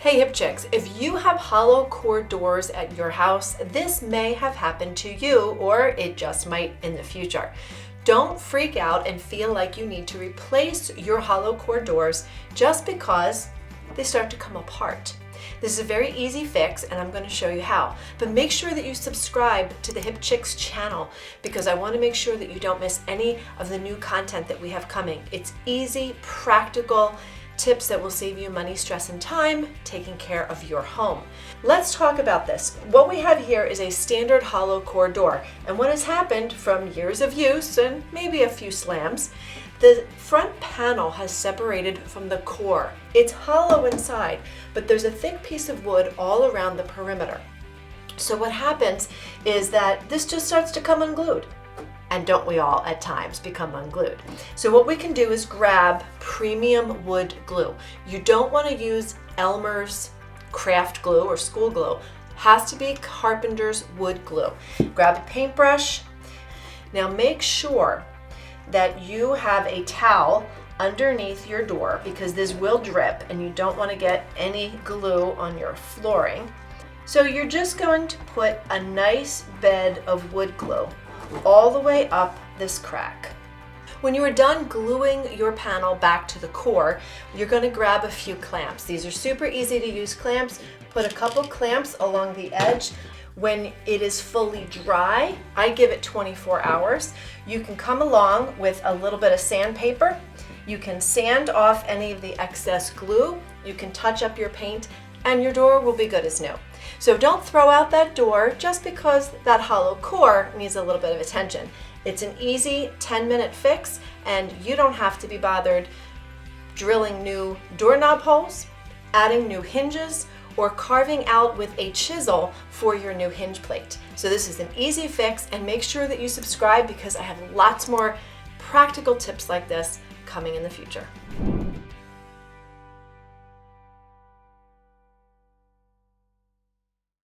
Hey Hip Chicks, if you have hollow core doors at your house, this may have happened to you, or it just might in the future. Don't freak out and feel like you need to replace your hollow core doors just because they start to come apart. This is a very easy fix and I'm going to show you how. But make sure that you subscribe to the Hip Chicks channel because I want to make sure that you don't miss any of the new content that we have coming. It's easy, practical tips that will save you money, stress, and time taking care of your home. Let's talk about this. What we have here is a standard hollow core door, and what has happened from years of use and maybe a few slams, the front panel has separated from the core. It's hollow inside, but there's a thick piece of wood all around the perimeter. So what happens is that this just starts to come unglued. And don't we all at times become unglued? So what we can do is grab premium wood glue. You don't want to use Elmer's craft glue or school glue. Has to be Carpenter's wood glue. Grab a paintbrush. Now make sure that you have a towel underneath your door because this will drip and you don't want to get any glue on your flooring. So you're just going to put a nice bed of wood glue all the way up this crack. When you are done gluing your panel back to the core, you're going to grab a few clamps. These are super easy to use clamps. Put a couple clamps along the edge. When it is fully dry, I give it 24 hours. You can come along with a little bit of sandpaper. You can sand off any of the excess glue. You can touch up your paint and your door will be good as new. So don't throw out that door just because that hollow core needs a little bit of attention. It's an easy 10-minute fix and you don't have to be bothered drilling new doorknob holes, adding new hinges, or carving out with a chisel for your new hinge plate. So this is an easy fix and make sure that you subscribe because I have lots more practical tips like this coming in the future.